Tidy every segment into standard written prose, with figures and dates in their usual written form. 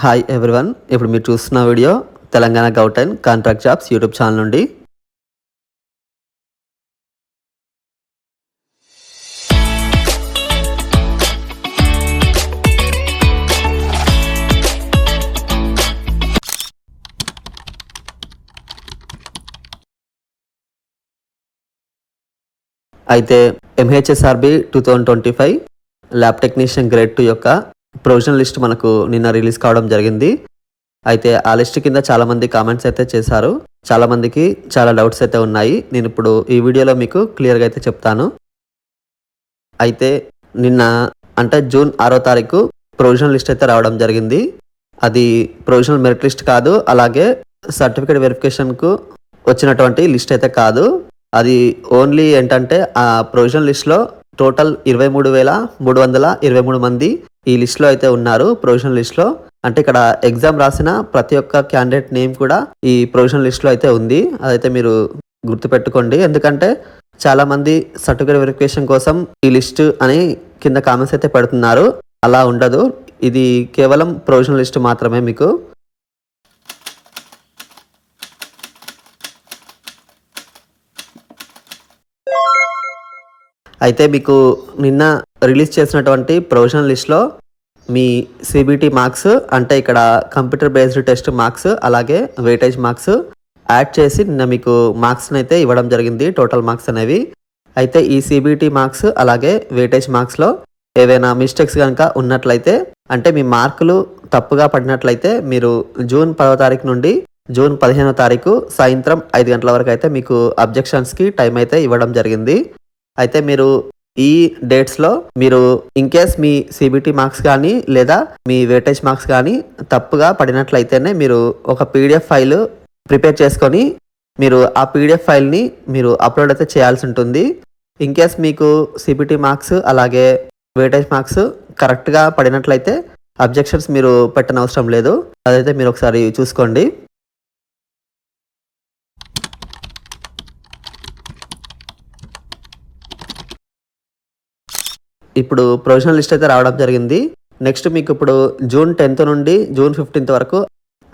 Hi everyone. ఇప్పుడు మీరు చూస్తున్న వీడియో తెలంగాణ గౌటెన్ కాంట్రాక్ట్ జాబ్స్ యూట్యూబ్ ఛానల్ నుండి. అయితే MHSRB 2025 ల్యాబ్ టెక్నీషియన్ గ్రేడ్ 2 యొక్క ప్రొవిజనల్ లిస్ట్ మనకు నిన్న రిలీజ్ కావడం జరిగింది. అయితే ఆ లిస్ట్ కింద చాలామంది కామెంట్స్ అయితే చేశారు. చాలామందికి చాలా డౌట్స్ అయితే ఉన్నాయి. నేను ఇప్పుడు ఈ వీడియోలో మీకు క్లియర్గా అయితే చెప్తాను. అయితే నిన్న అంటే జూన్ 6వ తారీఖు ప్రొవిజనల్ లిస్ట్ అయితే రావడం జరిగింది. అది ప్రొవిజనల్ మెరిట్ లిస్ట్ కాదు, అలాగే సర్టిఫికేట్ వెరిఫికేషన్కు వచ్చినటువంటి లిస్ట్ అయితే కాదు. అది ఓన్లీ ఏంటంటే ఆ ప్రొవిజనల్ లిస్ట్లో టోటల్ 23,323 మంది ఈ లిస్ట్లో అయితే ఉన్నారు. ప్రొవిజనల్ లిస్ట్లో అంటే ఇక్కడ ఎగ్జామ్ రాసిన ప్రతి ఒక్క క్యాండిడేట్ నేమ్ కూడా ఈ ప్రొవిజనల్ లిస్ట్లో అయితే ఉంది. అదైతే మీరు గుర్తుపెట్టుకోండి. ఎందుకంటే చాలామంది సర్టిఫికేట్ వెరిఫికేషన్ కోసం ఈ లిస్ట్ అని కింద కామెంట్స్ అయితే పెడుతున్నారు. అలా ఉండదు. ఇది కేవలం ప్రొవిజనల్ లిస్ట్ మాత్రమే. మీకు అయితే మీకు నిన్న రిలీజ్ చేసినటువంటి ప్రొవిజనల్ లిస్ట్లో మీ CBT మార్క్స్ అంటే ఇక్కడ కంప్యూటర్ బేస్డ్ టెస్ట్ మార్క్స్ అలాగే వెయిటేజ్ మార్క్స్ యాడ్ చేసి నిన్న మీకు మార్క్స్ని అయితే ఇవ్వడం జరిగింది. టోటల్ మార్క్స్ అనేవి. అయితే ఈ CBT మార్క్స్ అలాగే వెయిటేజ్ మార్క్స్లో ఏవైనా మిస్టేక్స్ కనుక ఉన్నట్లయితే అంటే మీ మార్కులు తప్పుగా పడినట్లయితే మీరు జూన్ 10వ తారీఖు నుండి జూన్ 15వ తారీఖు సాయంత్రం 5 గంటల వరకు అయితే మీకు అబ్జెక్షన్స్కి టైం అయితే ఇవ్వడం జరిగింది. అయితే మీరు ఈ డేట్స్లో మీరు ఇన్కేస్ మీ CBT మార్క్స్ కానీ లేదా మీ వెయిటేజ్ మార్క్స్ కానీ తప్పుగా పడినట్లయితేనే మీరు ఒక PDF ఫైల్ ప్రిపేర్ చేసుకొని మీరు ఆ PDF ఫైల్ని మీరు అప్లోడ్ అయితే చేయాల్సి ఉంటుంది. ఇన్కేస్ మీకు CBT మార్క్స్ అలాగే వెయిటేజ్ మార్క్స్ కరెక్ట్గా పడినట్లయితే అబ్జెక్షన్స్ మీరు పెట్టనవసరం లేదు. అదైతే మీరు ఒకసారి చూసుకోండి. ఇప్పుడు ప్రొవిజనల్ లిస్ట్ అయితే రావడం జరిగింది. నెక్స్ట్ మీకు ఇప్పుడు జూన్ 10th నుండి జూన్ 15th వరకు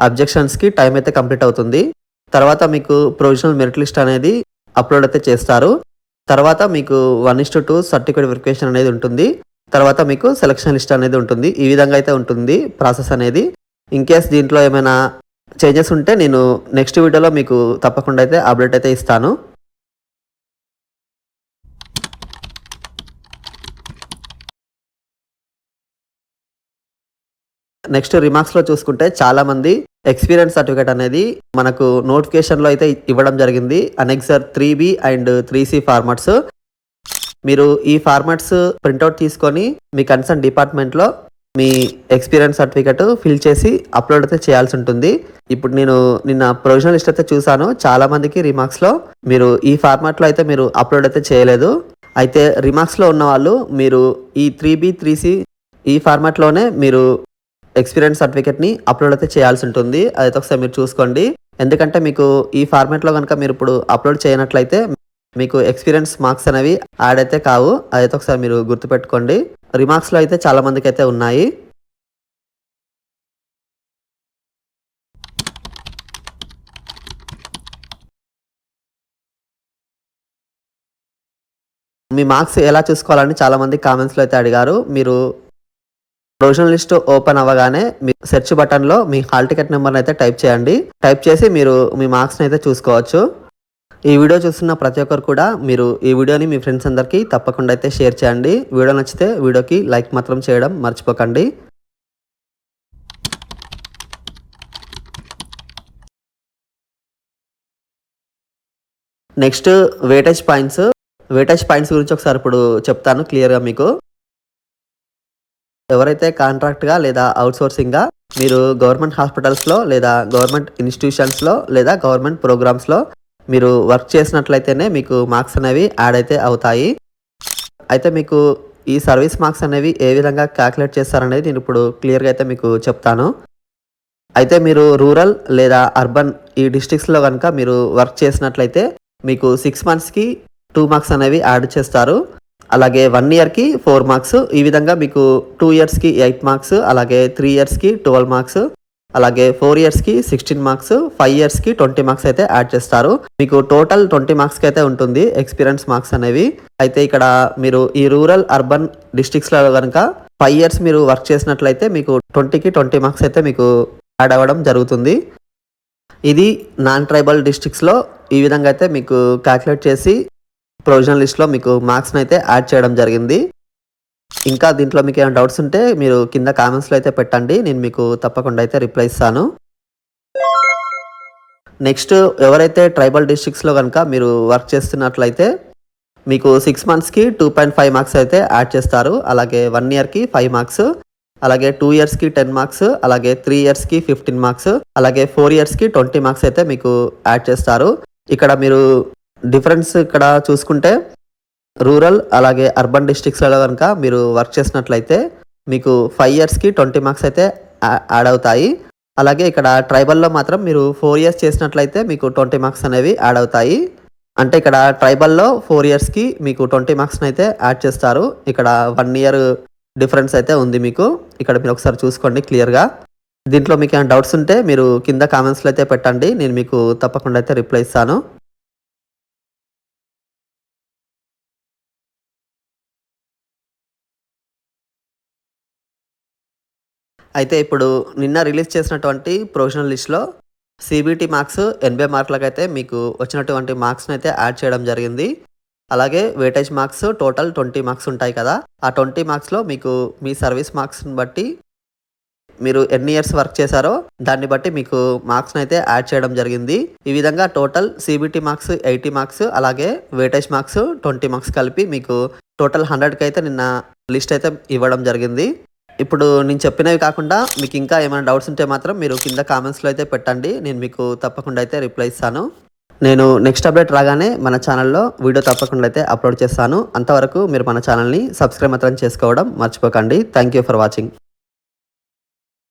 అబ్జెక్షన్స్కి టైం అయితే కంప్లీట్ అవుతుంది. తర్వాత మీకు ప్రొవిజనల్ మెరిట్ లిస్ట్ అనేది అప్లోడ్ అయితే చేస్తారు. తర్వాత మీకు 1:2 సర్టిఫికేట్ వెరిఫికేషన్ అనేది ఉంటుంది. తర్వాత మీకు సెలక్షన్ లిస్ట్ అనేది ఉంటుంది. ఈ విధంగా అయితే ఉంటుంది ప్రాసెస్ అనేది. ఇన్కేస్ దీంట్లో ఏమైనా చేంజెస్ ఉంటే నేను నెక్స్ట్ వీడియోలో మీకు తప్పకుండా అయితే అప్డేట్ అయితే ఇస్తాను. నెక్స్ట్ రిమార్క్స్లో చూసుకుంటే చాలామంది ఎక్స్పీరియన్స్ సర్టిఫికేట్ అనేది మనకు నోటిఫికేషన్లో అయితే ఇవ్వడం జరిగింది. Annexure 3B and 3C formats. మీరు ఈ ఫార్మాట్స్ ప్రింట్అవుట్ తీసుకొని మీ కన్సర్న్ డిపార్ట్మెంట్లో మీ ఎక్స్పీరియన్స్ సర్టిఫికేట్ ఫిల్ చేసి అప్లోడ్ అయితే చేయాల్సి ఉంటుంది. ఇప్పుడు నేను నిన్న ప్రొవిజనల్ లిస్ట్ అయితే చూసాను. చాలామందికి రిమార్క్స్లో మీరు ఈ ఫార్మాట్లో అయితే మీరు అప్లోడ్ అయితే చేయలేదు. అయితే రిమార్క్స్లో ఉన్న వాళ్ళు మీరు ఈ 3B 3C ఈ ఫార్మాట్లోనే మీరు ఎక్స్పీరియన్స్ సర్టిఫికేట్ని అప్లోడ్ అయితే చేయాల్సి ఉంటుంది. అదైతే ఒకసారి మీరు చూసుకోండి. ఎందుకంటే మీకు ఈ ఫార్మాట్లో కనుక మీరు ఇప్పుడు అప్లోడ్ చేయనట్లయితే మీకు ఎక్స్పీరియన్స్ మార్క్స్ అనేవి యాడ్ అయితే కావు. అదైతే ఒకసారి మీరు గుర్తుపెట్టుకోండి. రిమార్క్స్లో అయితే చాలా మందికి అయితే ఉన్నాయి. మీ మార్క్స్ ఎలా చూసుకోవాలని చాలామంది కామెంట్స్లో అయితే అడిగారు. మీరు ప్రొవిజనల్ లిస్ట్ ఓపెన్ అవ్వగానే మీ సెర్చ్ బటన్లో మీ హాల్ టికెట్ నెంబర్ని అయితే టైప్ చేయండి. టైప్ చేసి మీరు మీ మార్క్స్ని అయితే చూసుకోవచ్చు. ఈ వీడియో చూస్తున్న ప్రతి ఒక్కరు కూడా మీరు ఈ వీడియోని మీ ఫ్రెండ్స్ అందరికీ తప్పకుండా అయితే షేర్ చేయండి. వీడియో నచ్చితే వీడియోకి లైక్ మాత్రం చేయడం మర్చిపోకండి. నెక్స్ట్ వెయిటేజ్ పాయింట్స్ గురించి ఒకసారి ఇప్పుడు చెప్తాను క్లియర్గా మీకు. ఎవరైతే కాంట్రాక్ట్గా లేదా అవుట్సోర్సింగ్గా మీరు గవర్నమెంట్ హాస్పిటల్స్లో లేదా గవర్నమెంట్ ఇన్స్టిట్యూషన్స్లో లేదా గవర్నమెంట్ ప్రోగ్రామ్స్లో మీరు వర్క్ చేసినట్లయితేనే మీకు మార్క్స్ అనేవి యాడ్ అయితే అవుతాయి. అయితే మీకు ఈ సర్వీస్ మార్క్స్ అనేవి ఏ విధంగా క్యాలిక్యులేట్ చేస్తారనేది నేను ఇప్పుడు క్లియర్గా అయితే మీకు చెప్తాను. అయితే మీరు రూరల్ లేదా అర్బన్ ఈ డిస్ట్రిక్ట్స్లో కనుక మీరు వర్క్ చేసినట్లయితే మీకు 6 monthsకి 2 మార్క్స్ అనేవి యాడ్ చేస్తారు. అలాగే 1 yearకి 4 మార్క్స్. ఈ విధంగా మీకు 2 yearsకి 8 మార్క్స్ అలాగే 3 yearsకి 12 మార్క్స్ అలాగే 4 ఇయర్స్కి 16 మార్క్స్, 5 ఇయర్స్కి 20 మార్క్స్ అయితే యాడ్ చేస్తారు. మీకు టోటల్ 20 మార్క్స్కి అయితే ఉంటుంది ఎక్స్పీరియన్స్ మార్క్స్ అనేవి. అయితే ఇక్కడ మీరు ఈ రూరల్ అర్బన్ డిస్ట్రిక్ట్స్లో కనుక 5 ఇయర్స్ మీరు వర్క్ చేసినట్లయితే మీకు 20కి 20 మార్క్స్ అయితే మీకు యాడ్ అవ్వడం జరుగుతుంది. ఇది నాన్ ట్రైబల్ డిస్ట్రిక్ట్స్లో ఈ విధంగా అయితే మీకు క్యాలిక్యులేట్ చేసి ప్రొవిజనల్ లిస్ట్లో మీకు మార్క్స్ని అయితే యాడ్ చేయడం జరిగింది. ఇంకా దీంట్లో మీకు ఏమైనా డౌట్స్ ఉంటే మీరు కింద కామెంట్స్లో అయితే పెట్టండి, నేను మీకు తప్పకుండా అయితే రిప్లై ఇస్తాను. నెక్స్ట్ ఎవరైతే ట్రైబల్ డిస్ట్రిక్ట్స్లో కనుక మీరు వర్క్ చేస్తున్నట్లయితే మీకు 6 మంత్స్కి 2.5 మార్క్స్ అయితే యాడ్ చేస్తారు. అలాగే 1 ఇయర్కి 5 మార్క్స్, అలాగే 2 ఇయర్స్కి 10 మార్క్స్, అలాగే 3 ఇయర్స్కి 15 మార్క్స్, అలాగే 4 ఇయర్స్కి 20 మార్క్స్ అయితే మీకు యాడ్ చేస్తారు. ఇక్కడ మీరు డిఫరెన్స్ ఇక్కడ చూసుకుంటే రూరల్ అలాగే అర్బన్ డిస్ట్రిక్ట్స్లో కనుక మీరు వర్క్ చేసినట్లయితే మీకు 5 ఇయర్స్కి 20 మార్క్స్ అయితే యాడ్ అవుతాయి. అలాగే ఇక్కడ ట్రైబల్లో మాత్రం మీరు 4 ఇయర్స్ చేసినట్లయితే మీకు 20 మార్క్స్ అనేవి యాడ్ అవుతాయి. అంటే ఇక్కడ ట్రైబల్లో 4 ఇయర్స్కి మీకు 20 మార్క్స్ని అయితే యాడ్ చేస్తారు. ఇక్కడ 1 ఇయర్ డిఫరెన్స్ అయితే ఉంది మీకు. ఇక్కడ మీరు ఒకసారి చూసుకోండి క్లియర్గా. దీంట్లో మీకు ఏమైనా డౌట్స్ ఉంటే మీరు కింద కామెంట్స్లో అయితే పెట్టండి, నేను మీకు తప్పకుండా అయితే రిప్లై ఇస్తాను. అయితే ఇప్పుడు నిన్న రిలీజ్ చేసినటువంటి ప్రొవిజనల్ లిస్ట్లో సిబిటి మార్క్స్ 80 మార్కులకైతే మీకు వచ్చినటువంటి మార్క్స్ని అయితే యాడ్ చేయడం జరిగింది. అలాగే వెయిటేజ్ మార్క్స్ టోటల్ 20 మార్క్స్ ఉంటాయి కదా, ఆ 20 మార్క్స్లో మీకు మీ సర్వీస్ మార్క్స్ని బట్టి మీరు ఎన్ని ఇయర్స్ వర్క్ చేశారో దాన్ని బట్టి మీకు మార్క్స్ని అయితే యాడ్ చేయడం జరిగింది. ఈ విధంగా టోటల్ సిబిటి మార్క్స్ 80 మార్క్స్, అలాగే వెయిటేజ్ మార్క్స్ 20 మార్క్స్ కలిపి మీకు టోటల్ 100కి అయితే నిన్న లిస్ట్ అయితే ఇవ్వడం జరిగింది. ఇప్పుడు నేను చెప్పినవి కాకుండా మీకు ఇంకా ఏమైనా డౌట్స్ ఉంటే మాత్రం మీరు కింద కామెంట్స్లో అయితే పెట్టండి, నేను మీకు తప్పకుండా అయితే రిప్లై ఇస్తాను. నేను నెక్స్ట్ అప్డేట్ రాగానే మన ఛానల్లో వీడియో తప్పకుండా అయితే అప్లోడ్ చేస్తాను. అంతవరకు మీరు మన ఛానల్ని సబ్స్క్రైబ్ మాత్రం చేసుకోవడం మర్చిపోకండి. Thank you for watching.